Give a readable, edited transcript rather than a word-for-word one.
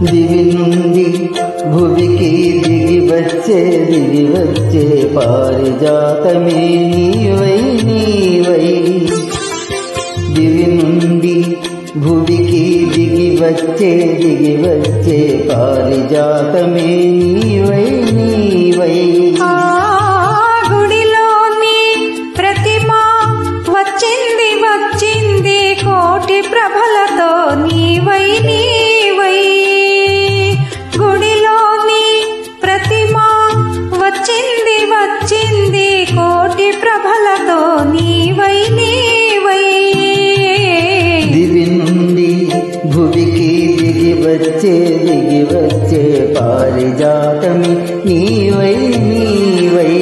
దివి నుండి భువికి దిగి వచ్చే పారిజాతమే నీవై నీవై. దివి నుండి భువికి దిగి వచ్చే పారిజాతమే నీవై నీవై. గుడిలోని ప్రతిమ వచ్చింది వచ్చింది కోటి ప్రభలతో నీవై నీవై. గుడిలోని ప్రతిమ వచ్చింది వచ్చింది కోటి ప్రభలతో నీవై నీవై. దివి నుండి భువికి దిగి వచ్చే పారిజాతమే నీవై నీవై.